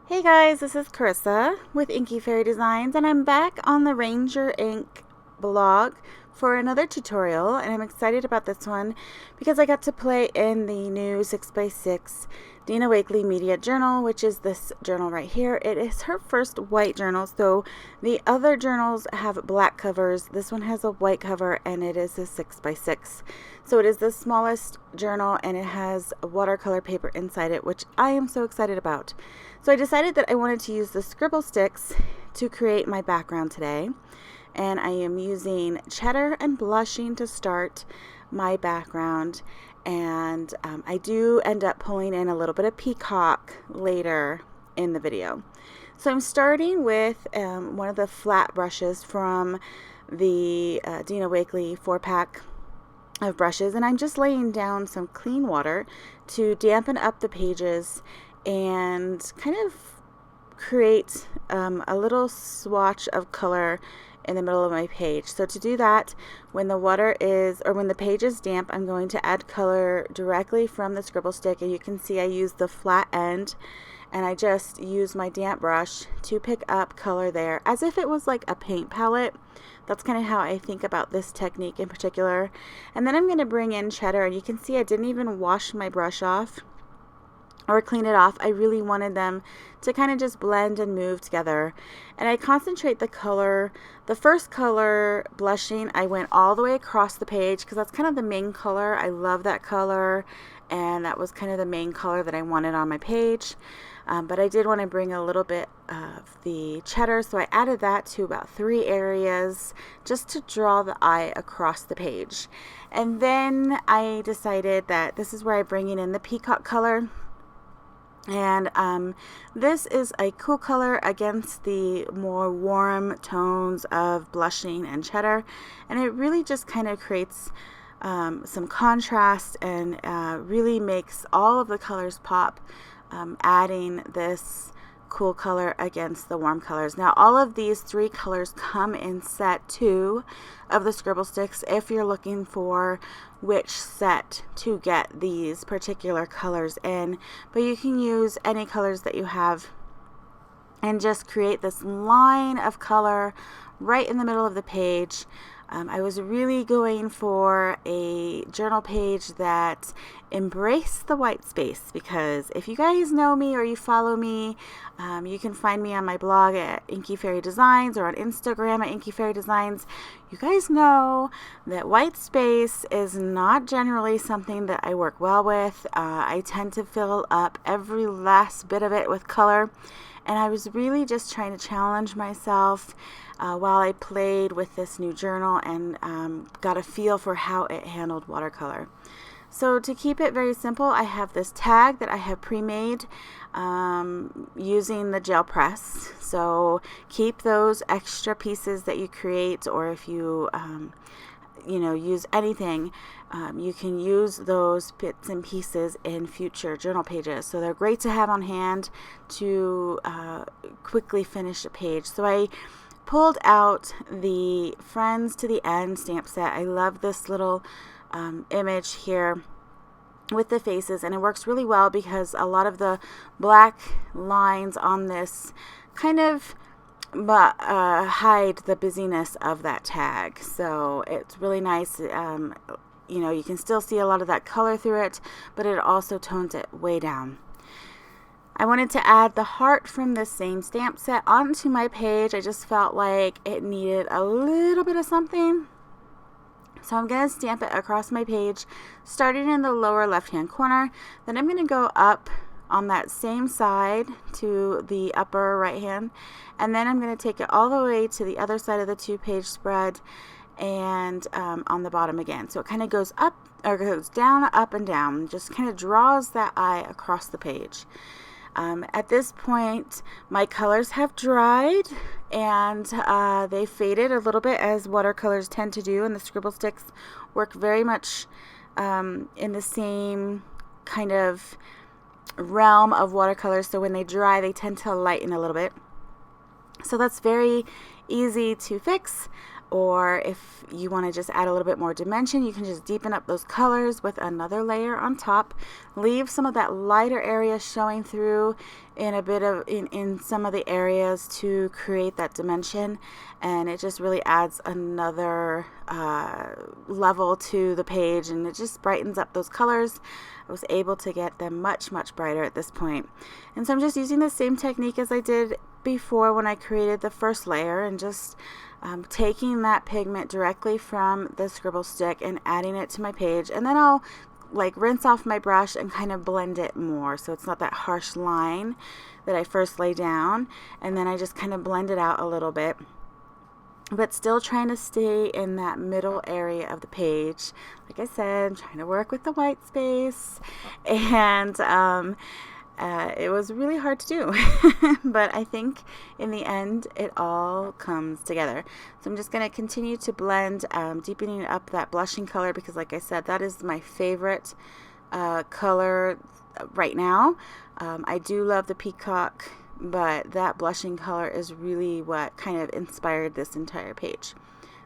Hey guys, this is Carissa with Inky Fairy Designs, and I'm back on the Ranger Ink blog for another tutorial, and I'm excited about this one because I got to play in the new 6x6 Dina Wakley Media journal, which is this journal right here. It is her first white journal, so the other journals have black covers. This one has a white cover, and it is a 6x6. So it is the smallest journal, and it has a watercolor paper inside it, which I am so excited about. So I decided that I wanted to use the Scribble sticks to create my background today. And I am using cheddar and blushing to start my background. And I do end up pulling in a little bit of peacock later in the video. So I'm starting with one of the flat brushes from the Dina Wakley 4-pack of brushes, and I'm just laying down some clean water to dampen up the pages and kind of create a little swatch of color in the middle of my page. So to do that, when the water is, or when the page is damp, I'm going to add color directly from the Scribble stick, and you can see I use the flat end, and I just use my damp brush to pick up color there as if it was like a paint palette. That's kind of how I think about this technique in particular. And then I'm going to bring in cheddar, and you can see I didn't even wash my brush off or clean it off. I really wanted them to kind of just blend and move together. And I concentrate the color, the first color, blushing, I went all the way across the page because that's kind of the main color. I love that color, and that was kind of the main color that I wanted on my page. But I did want to bring a little bit of the cheddar, so I added that to about 3 areas just to draw the eye across the page. And then I decided that this is where I bring in the peacock color. And this is a cool color against the more warm tones of blushing and cheddar, and it really just kind of creates some contrast and really makes all of the colors pop, adding this cool color against the warm colors. Now all of these 3 colors come in set 2 of the Scribble sticks if you're looking for which set to get these particular colors in, but you can use any colors that you have and just create this line of color right in the middle of the page. I was really going for a journal page that embraced the white space, because if you guys know me or you follow me, you can find me on my blog at Inky Fairy Designs or on Instagram at Inky Fairy Designs. You guys know that white space is not generally something that I work well with. I tend to fill up every last bit of it with color. And I was really just trying to challenge myself while I played with this new journal and got a feel for how it handled watercolor. So to keep it very simple, I have this tag that I have pre-made using the gel press. So keep those extra pieces that you create, or if you use anything, you can use those bits and pieces in future journal pages. So they're great to have on hand to quickly finish a page. So I pulled out the Friends to the End stamp set. I love this little image here with the faces, and it works really well because a lot of the black lines on this kind of hide the busyness of that tag. So it's really nice. You can still see a lot of that color through it, but it also tones it way down. I wanted to add the heart from the same stamp set onto my page. I just felt like it needed a little bit of something. So I'm going to stamp it across my page, starting in the lower left-hand corner. Then I'm going to go up on that same side to the upper right hand, and then I'm going to take it all the way to the other side of the 2-page spread and on the bottom again. So it kind of goes up, or goes down, up and down, just kind of draws that eye across the page. At this point, my colors have dried and they faded a little bit, as watercolors tend to do, and the Scribble sticks work very much in the same kind of realm of watercolors. So when they dry, they tend to lighten a little bit. So that's very easy to fix. or if you want to just add a little bit more dimension, you can just deepen up those colors with another layer on top. Leave some of that lighter area showing through in a bit of in some of the areas to create that dimension, and it just really adds another level to the page, and it just brightens up those colors. I was able to get them much brighter at this point. And so I'm just using the same technique as I did before when I created the first layer, and just taking that pigment directly from the Scribble stick and adding it to my page, and then I'll like rinse off my brush and kind of blend it more so it's not that harsh line that I first lay down, and then I just kind of blend it out a little bit, but still trying to stay in that middle area of the page. Like I said, I'm trying to work with the white space, and it was really hard to do, but I think in the end it all comes together. So I'm just going to continue to blend, deepening up that blushing color, because like I said, that is my favorite color right now. I do love the peacock, but that blushing color is really what kind of inspired this entire page.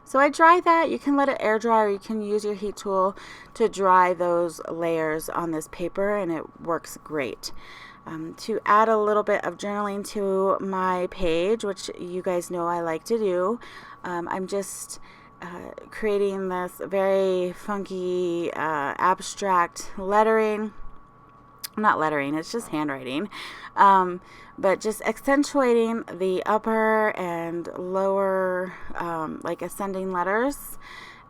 So I dry that. You can let it air dry, or you can use your heat tool to dry those layers on this paper, and it works great. To add a little bit of journaling to my page, which you guys know I like to do, I'm just creating this very funky abstract lettering. Not lettering, it's just handwriting, but just accentuating the upper and lower like ascending letters,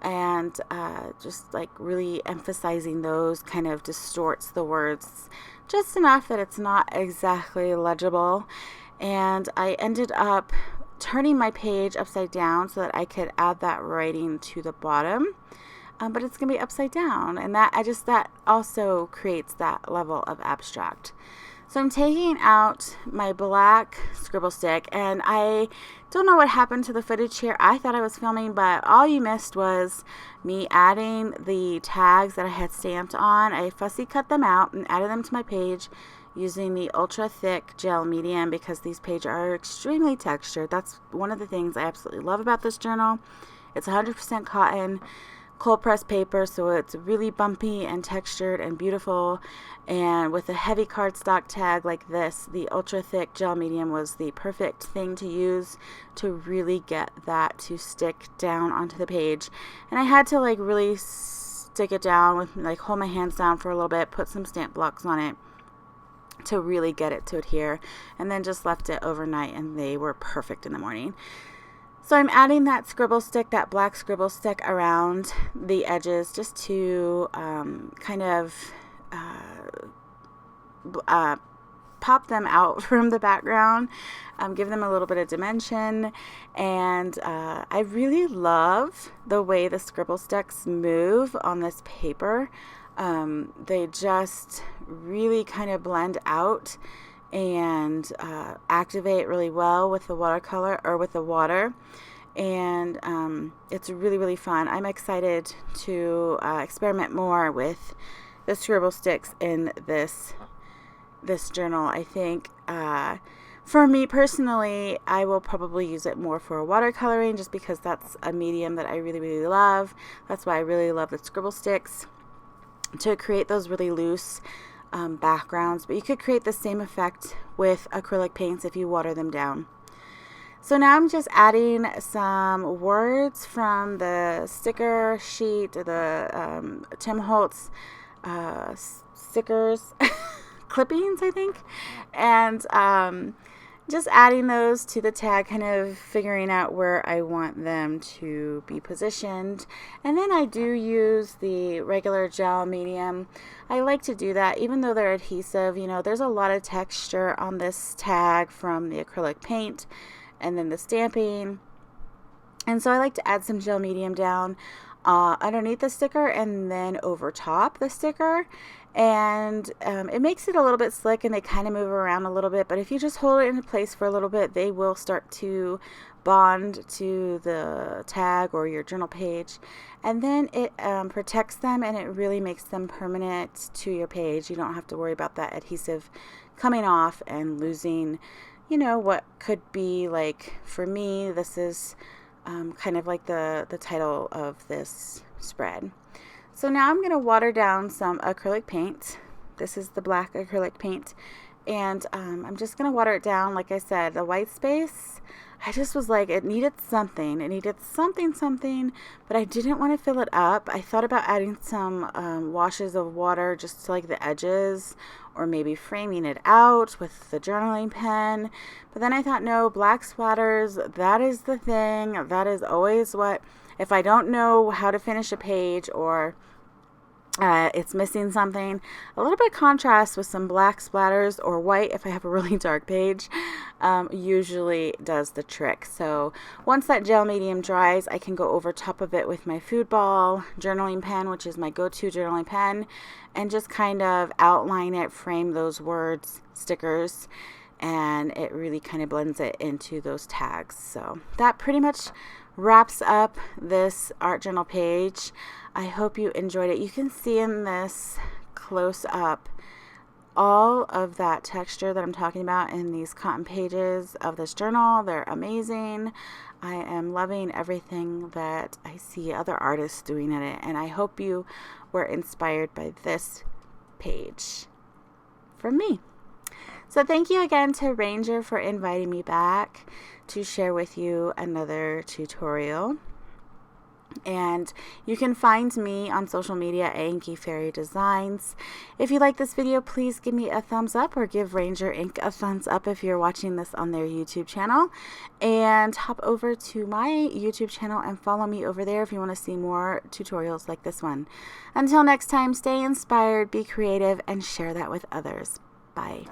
and just like really emphasizing those kind of distorts the words just enough that it's not exactly legible. And I ended up turning my page upside down so that I could add that writing to the bottom, but it's gonna be upside down, and that also creates that level of abstract. So I'm taking out my black Scribble stick, and I don't know what happened to the footage here. I thought I was filming, but all you missed was me adding the tags that I had stamped on. I fussy cut them out and added them to my page using the ultra thick gel medium, because these pages are extremely textured. That's one of the things I absolutely love about this journal. It's 100% cotton, cold pressed paper, so it's really bumpy and textured and beautiful. And with a heavy cardstock tag like this, the ultra thick gel medium was the perfect thing to use to really get that to stick down onto the page. And I had to like really stick it down with, like, hold my hands down for a little bit, put some stamp blocks on it to really get it to adhere, and then just left it overnight, and they were perfect in the morning. So I'm adding that Scribble stick, that black Scribble stick, around the edges just to kind of pop them out from the background, give them a little bit of dimension. And I really love the way the Scribble sticks move on this paper. They just really kind of blend out and activate really well with the watercolor or with the water, and it's really fun. I'm excited to experiment more with the Scribble sticks in this journal. I think for me personally, I will probably use it more for watercoloring, just because that's a medium that I really love. That's why I really love the Scribble sticks, to create those really loose backgrounds, but you could create the same effect with acrylic paints if you water them down. So now I'm just adding some words from the sticker sheet, the Tim Holtz stickers, clippings, I think, and just adding those to the tag, kind of figuring out where I want them to be positioned. And then I do use the regular gel medium. I like to do that even though they're adhesive. You know, there's a lot of texture on this tag from the acrylic paint and then the stamping. And so I like to add some gel medium down underneath the sticker and then over top the sticker. And it makes it a little bit slick, and they kind of move around a little bit, but if you just hold it in place for a little bit, they will start to bond to the tag or your journal page, and then it protects them, and it really makes them permanent to your page. You don't have to worry about that adhesive coming off and losing, you know, what could be, like, for me, this is kind of like the title of this spread. So now I'm going to water down some acrylic paint. This is the black acrylic paint, and I'm just going to water it down. Like I said, the white space, I just was like, it needed something. It needed something, but I didn't want to fill it up. I thought about adding some washes of water just to like the edges, or maybe framing it out with the journaling pen. But then I thought, no, black splatters, that is the thing. That is always what, if I don't know how to finish a page, or it's missing something, a little bit of contrast with some black splatters or white if I have a really dark page usually does the trick. So once that gel medium dries, I can go over top of it with my food ball journaling pen, which is my go-to journaling pen, and just kind of outline it, frame those words, stickers, and it really kind of blends it into those tags. So that pretty much wraps up this art journal page. I hope you enjoyed it. You can see in this close up all of that texture that I'm talking about in these cotton pages of this journal. They're amazing. I am loving everything that I see other artists doing in it, and I hope you were inspired by this page from me. So thank you again to Ranger for inviting me back to share with you another tutorial. And you can find me on social media at Inky Fairy Designs. If you like this video, please give me a thumbs up, or give Ranger Ink a thumbs up if you're watching this on their YouTube channel. And hop over to my YouTube channel and follow me over there if you want to see more tutorials like this one. Until next time, stay inspired, be creative, and share that with others. Bye.